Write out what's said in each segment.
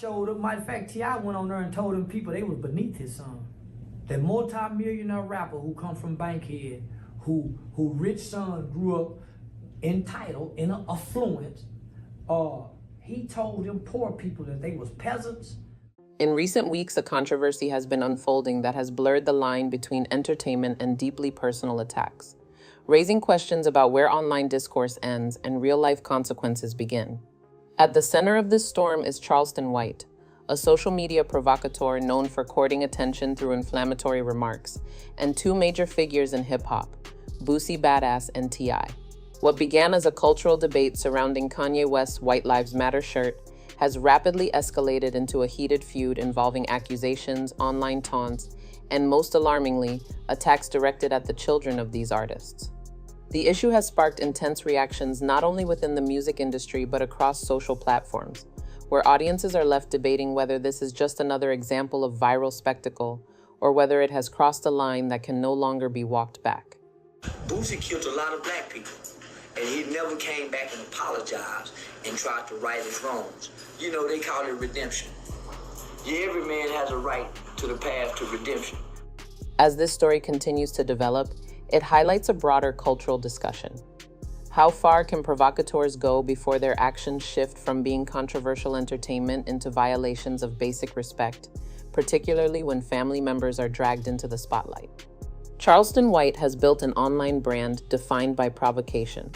Showed up. Matter of fact, T.I. went on there and told them people they was beneath his son. That multi-millionaire rapper who come from Bankhead, who rich son grew up entitled, in affluence, he told them poor people that they was peasants. In recent weeks, a controversy has been unfolding that has blurred the line between entertainment and deeply personal attacks, raising questions about where online discourse ends and real-life consequences begin. At the center of this storm is Charleston White, a social media provocateur known for courting attention through inflammatory remarks, and two major figures in hip-hop, Boosie Badazz and T.I. What began as a cultural debate surrounding Kanye West's White Lives Matter shirt has rapidly escalated into a heated feud involving accusations, online taunts, and most alarmingly, attacks directed at the children of these artists. The issue has sparked intense reactions not only within the music industry but across social platforms, where audiences are left debating whether this is just another example of viral spectacle or whether it has crossed a line that can no longer be walked back. Boosie killed a lot of black people, and he never came back and apologized and tried to right his wrongs. You know, they call it redemption. Yeah, every man has a right to the path to redemption. As this story continues to develop, it highlights a broader cultural discussion. How far can provocateurs go before their actions shift from being controversial entertainment into violations of basic respect, particularly when family members are dragged into the spotlight? Charleston White has built an online brand defined by provocation,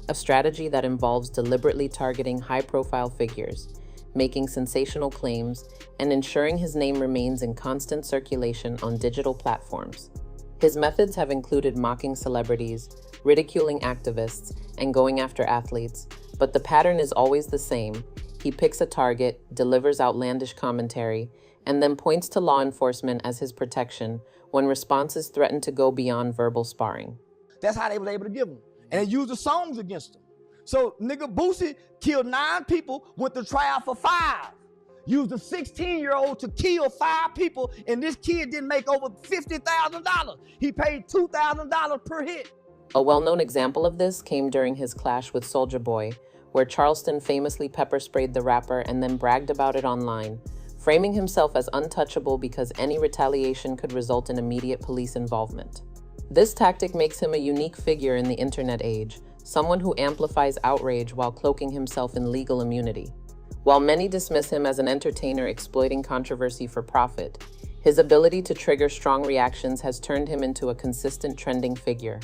a strategy that involves deliberately targeting high-profile figures, making sensational claims, and ensuring his name remains in constant circulation on digital platforms. His methods have included mocking celebrities, ridiculing activists, and going after athletes, but the pattern is always the same. He picks a target, delivers outlandish commentary, and then points to law enforcement as his protection when responses threaten to go beyond verbal sparring. That's how they were able to give him. And they used the songs against him. So nigga Boosie killed 9 people, went to trial for 5. Used a 16-year-old to kill 5 people, and this kid didn't make over $50,000. He paid $2,000 per hit. A well-known example of this came during his clash with Soulja Boy, where Charleston famously pepper-sprayed the rapper and then bragged about it online, framing himself as untouchable because any retaliation could result in immediate police involvement. This tactic makes him a unique figure in the internet age, someone who amplifies outrage while cloaking himself in legal immunity. While many dismiss him as an entertainer exploiting controversy for profit, his ability to trigger strong reactions has turned him into a consistent trending figure.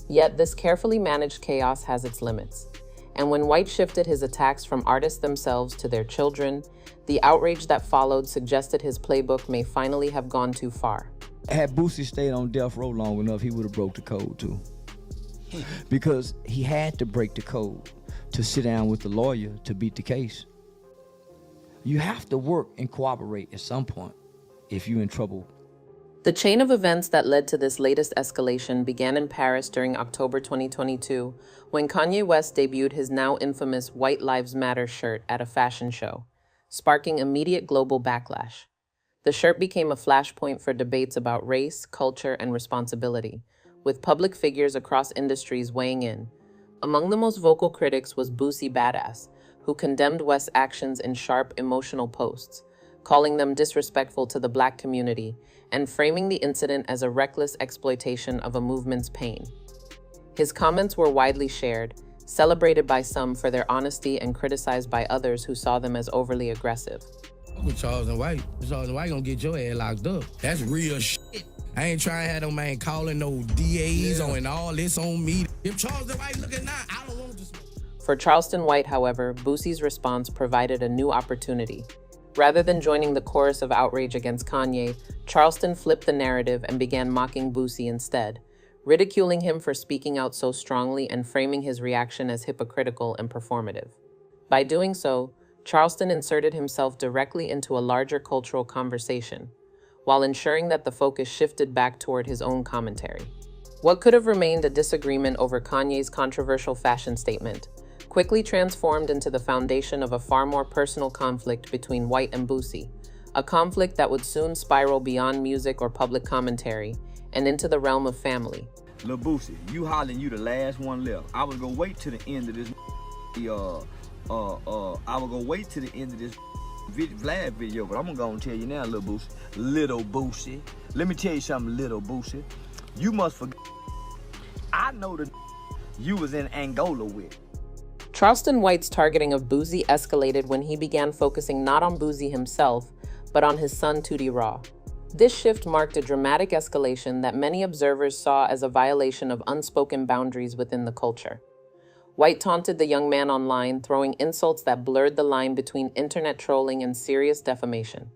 Yet this carefully managed chaos has its limits. And when White shifted his attacks from artists themselves to their children, the outrage that followed suggested his playbook may finally have gone too far. Had Boosie stayed on death row long enough, he would have broke the code too. Because he had to break the code to sit down with the lawyer to beat the case. You have to work and cooperate at some point if you're in trouble. The chain of events that led to this latest escalation began in Paris during October 2022, when Kanye West debuted his now infamous White Lives Matter shirt at a fashion show, sparking immediate global backlash. The shirt became a flashpoint for debates about race, culture, and responsibility, with public figures across industries weighing in. Among the most vocal critics was Boosie Badazz, who condemned West's actions in sharp, emotional posts, calling them disrespectful to the Black community and framing the incident as a reckless exploitation of a movement's pain. His comments were widely shared, celebrated by some for their honesty and criticized by others who saw them as overly aggressive. With Charleston White gonna get your ass locked up. That's real shit. I ain't trying to have no man calling no DAs on all this on me. If Charleston White looking now, I don't want to smoke. For Charleston White, however, Boosie's response provided a new opportunity. Rather than joining the chorus of outrage against Kanye, Charleston flipped the narrative and began mocking Boosie instead, ridiculing him for speaking out so strongly and framing his reaction as hypocritical and performative. By doing so, Charleston inserted himself directly into a larger cultural conversation, while ensuring that the focus shifted back toward his own commentary. What could have remained a disagreement over Kanye's controversial fashion statement quickly transformed into the foundation of a far more personal conflict between White and Boosie, a conflict that would soon spiral beyond music or public commentary and into the realm of family. Lil Boosie, you hollering you the last one left. I was gonna wait to the end of this. I was gonna wait to the end of this Vlad video, but I'm gonna go and tell you now, little Boosie. Let me tell you something, little Boosie. You must forget. I know the you was in Angola with. Charleston White's targeting of Boosie escalated when he began focusing not on Boosie himself, but on his son Tootie Raww. This shift marked a dramatic escalation that many observers saw as a violation of unspoken boundaries within the culture. White taunted the young man online, throwing insults that blurred the line between internet trolling and serious defamation.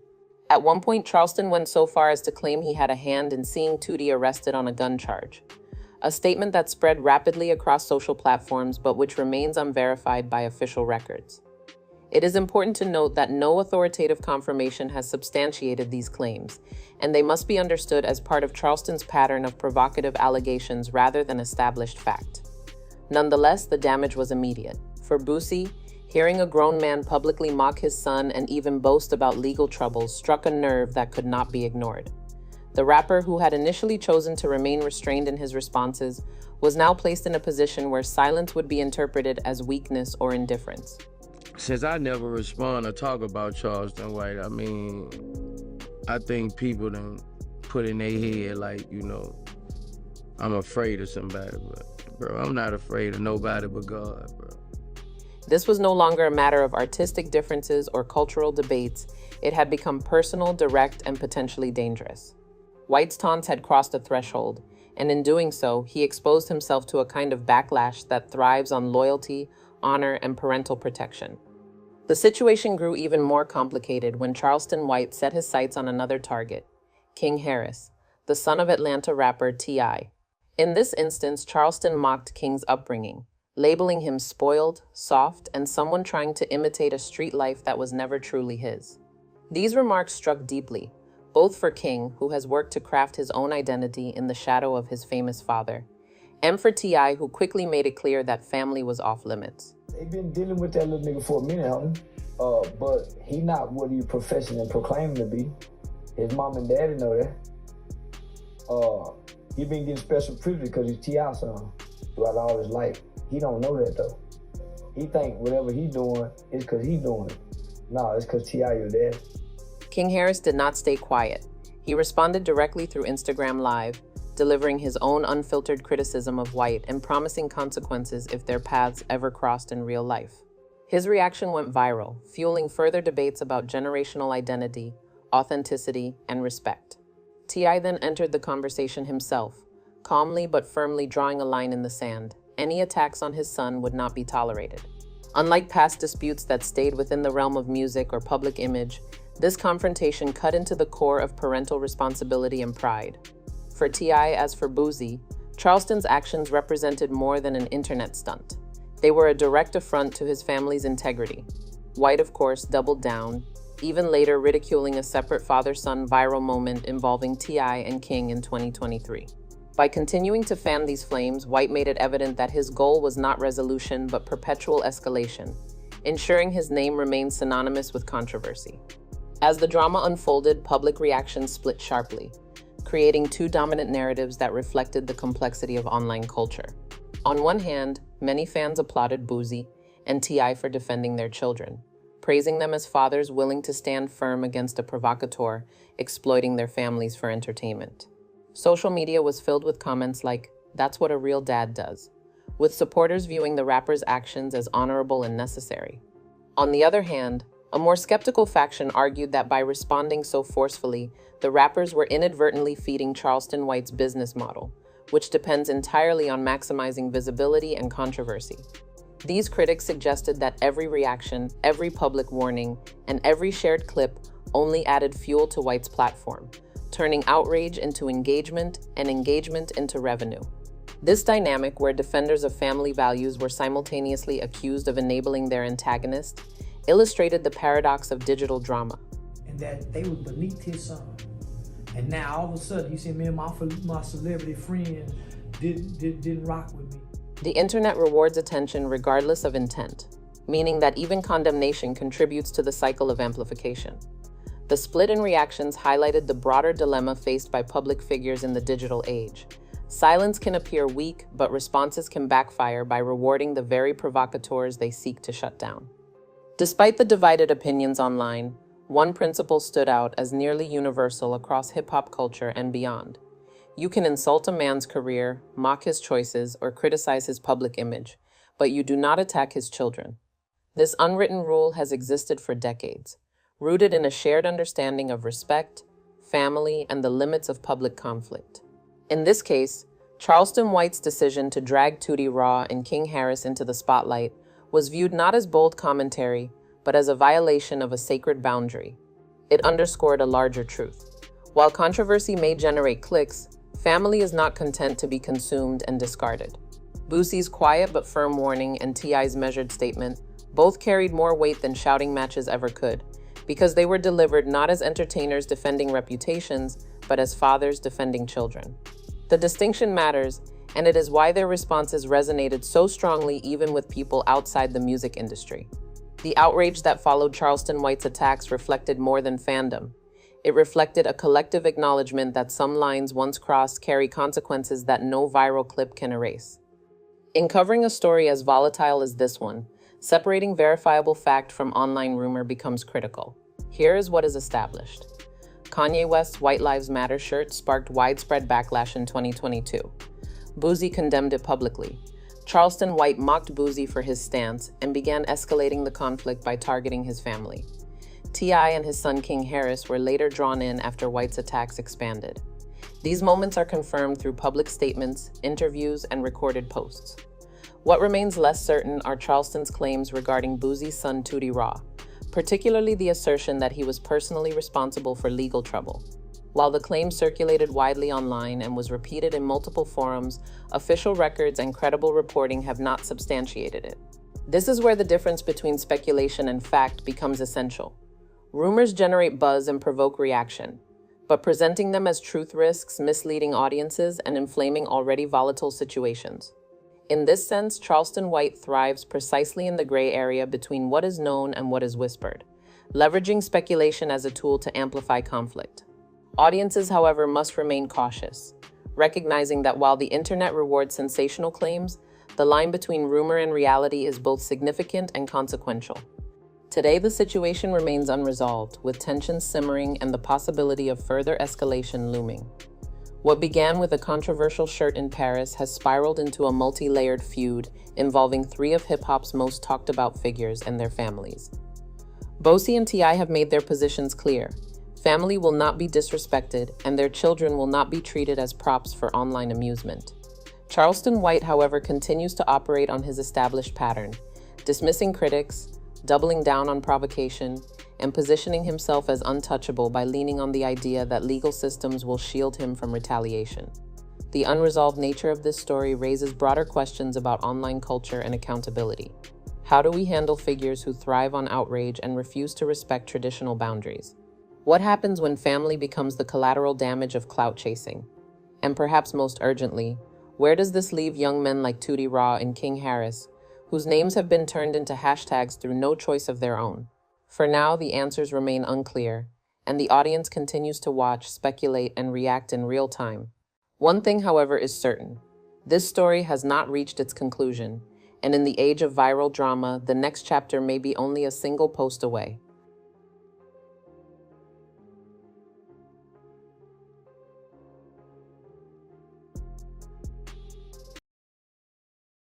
At one point, Charleston went so far as to claim he had a hand in seeing Tootie arrested on a gun charge, a statement that spread rapidly across social platforms but which remains unverified by official records. It is important to note that no authoritative confirmation has substantiated these claims, and they must be understood as part of Charleston's pattern of provocative allegations rather than established fact. Nonetheless, the damage was immediate. For Boosie, hearing a grown man publicly mock his son and even boast about legal troubles struck a nerve that could not be ignored. The rapper, who had initially chosen to remain restrained in his responses, was now placed in a position where silence would be interpreted as weakness or indifference. Since I never respond or talk about Charleston White, I think people done put in their head like, I'm afraid of somebody, but bro, I'm not afraid of nobody but God, bro. This was no longer a matter of artistic differences or cultural debates. It had become personal, direct, and potentially dangerous. White's taunts had crossed a threshold, and in doing so, he exposed himself to a kind of backlash that thrives on loyalty, honor, and parental protection. The situation grew even more complicated when Charleston White set his sights on another target, King Harris, the son of Atlanta rapper T.I. In this instance, Charleston mocked King's upbringing, labeling him spoiled, soft, and someone trying to imitate a street life that was never truly his. These remarks struck deeply, both for King, who has worked to craft his own identity in the shadow of his famous father, and for T.I., who quickly made it clear that family was off limits. They've been dealing with that little nigga for a minute, homie. But he not what he professing and proclaiming to be. His mom and daddy know that. He been getting special privilege because he's T.I. son throughout all his life. He don't know that though. He think whatever he doing is because he doing it. No, it's because T.I. your dad. King Harris did not stay quiet. He responded directly through Instagram Live, delivering his own unfiltered criticism of White and promising consequences if their paths ever crossed in real life. His reaction went viral, fueling further debates about generational identity, authenticity, and respect. T.I. then entered the conversation himself, calmly but firmly drawing a line in the sand. Any attacks on his son would not be tolerated. Unlike past disputes that stayed within the realm of music or public image, this confrontation cut into the core of parental responsibility and pride. For T.I., as for Boosie, Charleston's actions represented more than an internet stunt. They were a direct affront to his family's integrity. White, of course, doubled down, even later ridiculing a separate father-son viral moment involving T.I. and King in 2023. By continuing to fan these flames, White made it evident that his goal was not resolution but perpetual escalation, ensuring his name remained synonymous with controversy. As the drama unfolded, public reactions split sharply, creating two dominant narratives that reflected the complexity of online culture. On one hand, many fans applauded Boosie and T.I. for defending their children, praising them as fathers willing to stand firm against a provocateur exploiting their families for entertainment. Social media was filled with comments like, "That's what a real dad does," with supporters viewing the rapper's actions as honorable and necessary. On the other hand, a more skeptical faction argued that by responding so forcefully, the rappers were inadvertently feeding Charleston White's business model, which depends entirely on maximizing visibility and controversy. These critics suggested that every reaction, every public warning, and every shared clip only added fuel to White's platform, turning outrage into engagement and engagement into revenue. This dynamic, where defenders of family values were simultaneously accused of enabling their antagonist, illustrated the paradox of digital drama. And that they was beneath his son. And now all of a sudden, you see me and my celebrity friend didn't rock with me. The internet rewards attention regardless of intent, meaning that even condemnation contributes to the cycle of amplification. The split in reactions highlighted the broader dilemma faced by public figures in the digital age. Silence can appear weak, but responses can backfire by rewarding the very provocateurs they seek to shut down. Despite the divided opinions online, One principle stood out as nearly universal across hip-hop culture and beyond. You can insult a man's career, mock his choices, or criticize his public image, but you do not attack his children. This unwritten rule has existed for decades, rooted in a shared understanding of respect, family, and the limits of public conflict. In this case, Charleston White's decision to drag Tootie Raww and King Harris into the spotlight was viewed not as bold commentary, but as a violation of a sacred boundary. It underscored a larger truth. While controversy may generate clicks, family is not content to be consumed and discarded. Boosie's quiet but firm warning and T.I.'s measured statement both carried more weight than shouting matches ever could, because they were delivered not as entertainers defending reputations, but as fathers defending children. The distinction matters, and it is why their responses resonated so strongly even with people outside the music industry. The outrage that followed Charleston White's attacks reflected more than fandom. It reflected a collective acknowledgement that some lines once crossed carry consequences that no viral clip can erase. In covering a story as volatile as this one, separating verifiable fact from online rumor becomes critical. Here is what is established. Kanye West's White Lives Matter shirt sparked widespread backlash in 2022. Boosie condemned it publicly. Charleston White mocked Boosie for his stance and began escalating the conflict by targeting his family. T.I. and his son King Harris were later drawn in after White's attacks expanded. These moments are confirmed through public statements, interviews, and recorded posts. What remains less certain are Charleston's claims regarding Boosie's son Tootie Raww, particularly the assertion that he was personally responsible for legal trouble. While the claim circulated widely online and was repeated in multiple forums, official records and credible reporting have not substantiated it. This is where the difference between speculation and fact becomes essential. Rumors generate buzz and provoke reaction, but presenting them as truth risks misleading audiences and inflaming already volatile situations. In this sense, Charleston White thrives precisely in the gray area between what is known and what is whispered, leveraging speculation as a tool to amplify conflict. Audiences, however, must remain cautious, recognizing that while the internet rewards sensational claims, the line between rumor and reality is both significant and consequential. Today, the situation remains unresolved, with tensions simmering and the possibility of further escalation looming. What began with a controversial shirt in Paris has spiraled into a multi-layered feud involving three of hip-hop's most talked-about figures and their families. Boosie and T.I. have made their positions clear. Family will not be disrespected, and their children will not be treated as props for online amusement. Charleston White, however, continues to operate on his established pattern, dismissing critics, doubling down on provocation, and positioning himself as untouchable by leaning on the idea that legal systems will shield him from retaliation. The unresolved nature of this story raises broader questions about online culture and accountability. How do we handle figures who thrive on outrage and refuse to respect traditional boundaries? What happens when family becomes the collateral damage of clout chasing? And perhaps most urgently, where does this leave young men like Tootie Raww and King Harris, whose names have been turned into hashtags through no choice of their own? For now, the answers remain unclear, and the audience continues to watch, speculate, and react in real time. One thing, however, is certain. This story has not reached its conclusion, and in the age of viral drama, the next chapter may be only a single post away.